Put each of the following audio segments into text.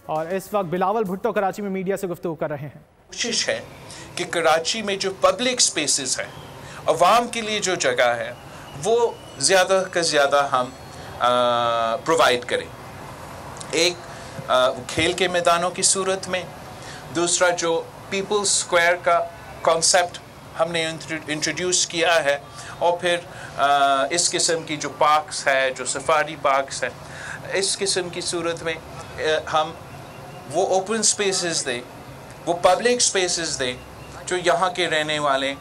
और इस वक्त बिलावल भुट्टो कराची में मीडिया से गुफ्तगू कर रहे हैं। कोशिश है कि कराची में जो पब्लिक स्पेसेस हैं, अवाम के लिए जो जगह है, वो ज़्यादा से ज़्यादा हम प्रोवाइड करें। एक खेल के मैदानों की सूरत में, दूसरा जो पीपल्स स्क्वायर का कॉन्सेप्ट हमने इंट्रोड्यूस किया है, और फिर इस किस्म की जो पार्क्स है, जो सफारी पार्क्स है, इस किस्म की सूरत में हम वो ओपन स्पेसेस दें, वो पब्लिक स्पेसेस दें जो यहाँ के रहने वाले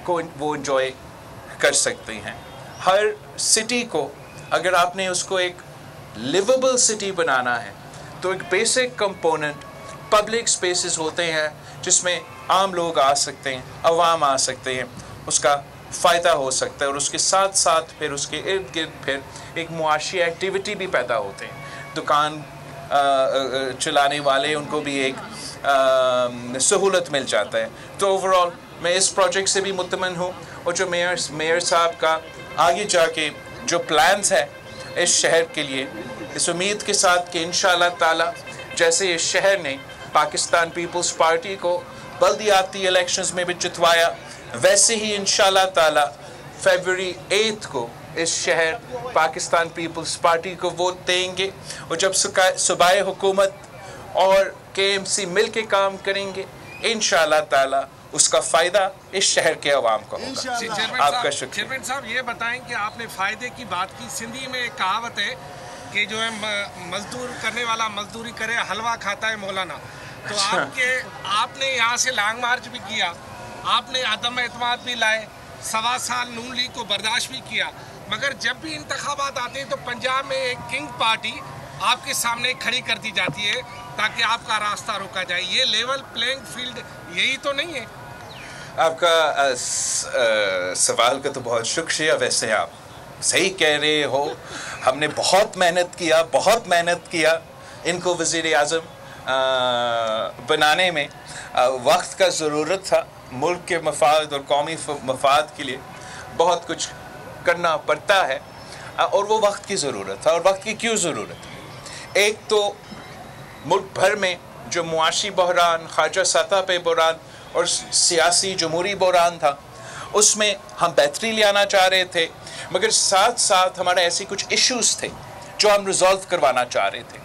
को वो इंजॉय कर सकते हैं। हर सिटी को अगर आपने उसको एक लिवेबल सिटी बनाना है तो एक बेसिक कंपोनेंट पब्लिक स्पेसेस होते हैं जिसमें आम लोग आ सकते हैं, अवाम आ सकते हैं, उसका फ़ायदा हो सकता है, और उसके साथ साथ फिर उसके इर्द गिर्द फिर एक मुआशी एक्टिविटी भी पैदा होते हैं। दुकान चलाने वाले, उनको भी एक सहूलत मिल जाता है। तो ओवरऑल मैं इस प्रोजेक्ट से भी मुतमन हूँ, और जो मेयर साहब का आगे जाके जो प्लान्स है इस शहर के लिए, इस उम्मीद के साथ कि इंशाअल्लाह ताला जैसे इस शहर ने पाकिस्तान पीपल्स पार्टी को बल्दियाती इलेक्शंस में भी जितवाया, वैसे ही इंशाअल्लाह ताला फरवरी 8 को इस शहर पाकिस्तान पीपल्स पार्टी को वोट देंगे, और जब सूबाई हुकूमत और KMC मिल के काम करेंगे, इंशाअल्लाह ताला उसका फ़ायदा इस शहर के अवाम को होगा। आपका शुक्रिया। चेयरमैन साहब, ये बताएं कि आपने फ़ायदे की बात की। सिंधी में एक कहावत है कि जो है मजदूर करने वाला मजदूरी करे, हलवा खाता है मौलाना। तो आपने यहाँ से लॉन्ग मार्च भी किया, आपने अदम एतमाद भी लाए, 1.25 साल नून लीग को बर्दाश्त भी किया, मगर जब भी इंतखाबात आते हैं तो पंजाब में एक किंग पार्टी आपके सामने खड़ी कर दी जाती है ताकि आपका रास्ता रोका जाए। ये लेवल प्लेइंग फील्ड यही तो नहीं है? आपका सवाल का तो बहुत शुक्रिया। वैसे आप सही कह रहे हो, हमने बहुत मेहनत किया इनको वज़ीर आज़म बनाने में। वक्त का ज़रूरत था, मुल्क के मफाद और कौमी मफाद के लिए बहुत कुछ करना पड़ता है, और वो वक्त की ज़रूरत था। और वक्त की क्यों ज़रूरत है? एक तो मुल्क भर में जो मुआशी बहरान, खारजा सतह पे बहरान और सियासी जमहूरी बहरान था, उसमें हम बेहतरी लाना चाह रहे थे, मगर साथ साथ हमारे ऐसे कुछ इश्यूज़ थे जो हम रिजॉल्व करवाना चाह रहे थे।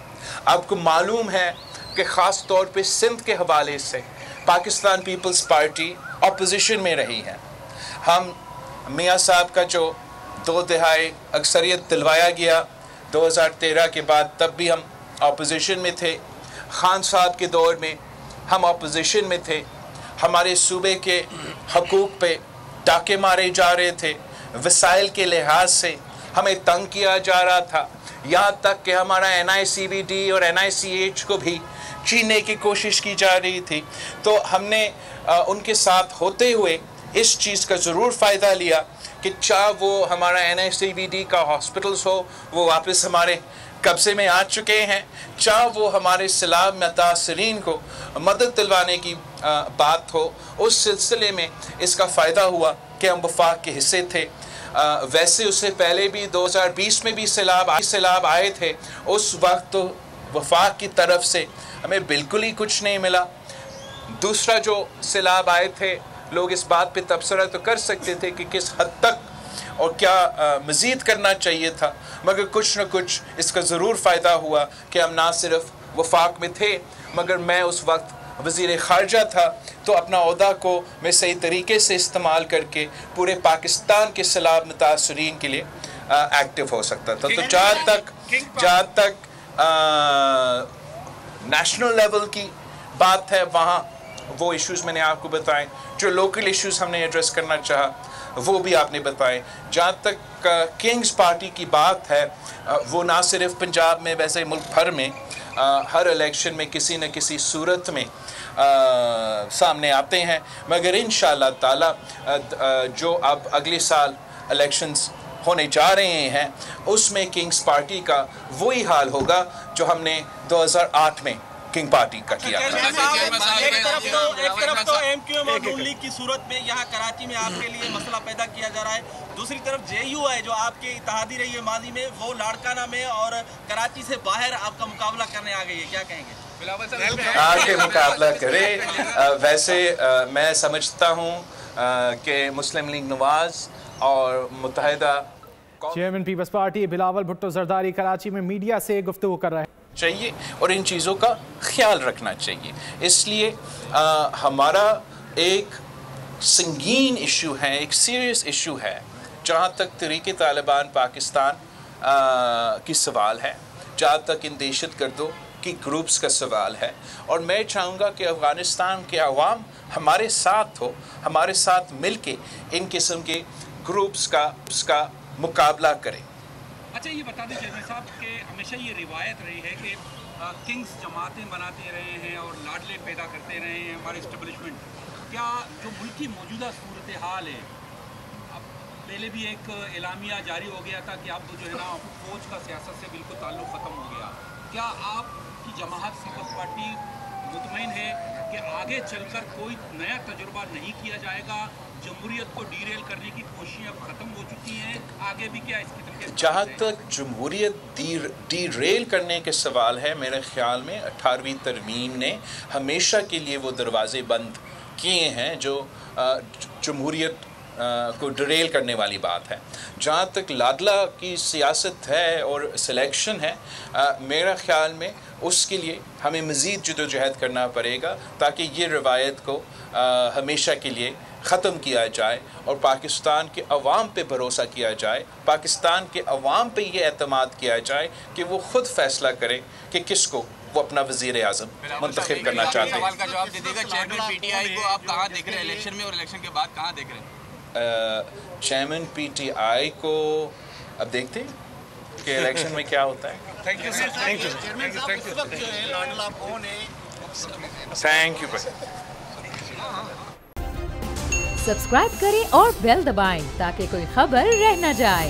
आपको मालूम है कि ख़ास तौर पे सिंध के हवाले से पाकिस्तान पीपल्स पार्टी अपोजिशन में रही है। हम मियाँ साहब का जो 2 तिहाई अक्सरियत दिलवाया गया 2013 के बाद, तब भी हम अपोजिशन में थे। खान साहब के दौर में हम अपोजिशन में थे। हमारे सूबे के हकूक़ पे डाके मारे जा रहे थे, वसाइल के लिहाज से हमें तंग किया जा रहा था, यहाँ तक कि हमारा NICVD और NICH को भी छीनने की कोशिश की जा रही थी। तो हमने उनके साथ होते हुए इस चीज़ का ज़रूर फ़ायदा लिया कि चाहे वो हमारा NICVD का हॉस्पिटल्स हो, वो वापस हमारे कब्ज़े में आ चुके हैं, चाहे वो हमारे सैलाब मुतासरीन को मदद दिलवाने की बात हो। उस सिलसिले में इसका फ़ायदा हुआ कि हम वफाक के हिस्से थे। वैसे उससे पहले भी 2020 में भी सैलाब आए थे, उस वक्त तो वफाक की तरफ से हमें बिल्कुल ही कुछ नहीं मिला। दूसरा जो सैलाब आए थे, लोग इस बात पे तबसरा तो कर सकते थे कि किस हद तक और क्या मज़ीद करना चाहिए था, मगर कुछ न कुछ इसका ज़रूर फ़ायदा हुआ कि हम ना सिर्फ वफाक में थे, मगर मैं उस वक्त वज़ीर ख़ारजा था, तो अपना ओहदा को मैं सही तरीके से इस्तेमाल करके पूरे पाकिस्तान के सैलाब मुतासरीन के लिए एक्टिव हो सकता था। तो जहाँ तक नेशनल लेवल की बात है, वहाँ वो इश्यूज़ मैंने आपको बताएं, जो लोकल इश्यूज़ हमने एड्रेस करना चाहा वो भी आपने बताएं। जहाँ तक किंग्स पार्टी की बात है, वो ना सिर्फ पंजाब में, वैसे मुल्क भर में हर इलेक्शन में किसी न किसी सूरत में सामने आते हैं, मगर इंशाअल्लाह ताला जो अब अगले साल इलेक्शंस होने जा रहे हैं, उसमें किंग्स पार्टी का वही हाल होगा जो हमने 2008 में किंग पार्टी का किया था। एक तरफ तो MQM और नून लीग की सूरत में यहाँ कराची में आपके लिए मसला पैदा किया जा रहा है, दूसरी तरफ JU है जो आपके इत्तेहादी रही है माजी में, वो लाड़काना में और कराची से बाहर आपका मुकाबला करने आ गई है, क्या कहेंगे? आके मुकाबला करे। वैसे मैं समझता हूँ कि मुस्लिम लीग नवाज और मुत्तहिदा chairman Peoples Party Bilawal Bhutto Zardari Karachi में मीडिया से गुफ्तगू कर रहे हैं चाहिए और इन चीज़ों का ख्याल रखना चाहिए। इसलिए हमारा एक संगीन इशू है, एक सीरियस इशू है जहाँ तक तहरीक तालिबान पाकिस्तान की सवाल है, जहाँ तक इन दहशतगर्दों की ग्रुप्स का सवाल है। और मैं चाहूँगा कि अफ़गानिस्तान के अवाम हमारे साथ हो, हमारे साथ मिल के इन किस्म के ग्रुप्स का मुकाबला करें। अच्छा, ये बता दें चेयरमैन साहब कि हमेशा ये रिवायत रही है कि किंग्स जमातें बनाते रहे हैं और लाडले पैदा करते रहे हैं हमारे इस्टेब्लिशमेंट। क्या जो मुल्क की मौजूदा सूरत हाल है, अब पहले भी एक एलामिया जारी हो गया था कि अब जो है ना फौज का सियासत से बिल्कुल ताल्लुक़ ख़त्म हो गया, क्या आपकी जमात पीपल्स पार्टी मुतमईन है कि आगे चलकर कोई नया तजुर्बा नहीं किया जाएगा? जमहूरियत को डीरेल करने की कोशिशें अब ख़त्म हो चुकी हैं, आगे भी क्या इसकी तरफ? जहाँ तक जमहूरियत डीरेल करने के सवाल है, मेरे ख्याल में 18वीं तरमीम ने हमेशा के लिए वो दरवाजे बंद किए हैं जो जमहूरियत को डरेल करने वाली बात है। जहाँ तक लाडला की सियासत है और सिलेक्शन है, मेरा ख्याल में उसके लिए हमें मज़ीद जदोजहद करना पड़ेगा ताकि ये रवायत को हमेशा के लिए ख़त्म किया जाए और पाकिस्तान के अवाम पे भरोसा किया जाए, पाकिस्तान के अवाम पे ये एतमाद किया जाए कि वो ख़ुद फ़ैसला करें कि किसको वो अपना वज़ीर आज़म मुंतखब करना चाहते हैं। सवाल का जवाब दे देगा चेयरमैन पीटीआई को आप कहाँ देख रहे हैं इलेक्शन में और इलेक्शन के बाद कहाँ देख रहे हैं? चेयरमैन पीटीआई को अब देखते हैं कि इलेक्शन में क्या होता है। Thank you sir, thank you, thank you. Subscribe करें और बेल दबाएं ताकि कोई खबर रह न जाए।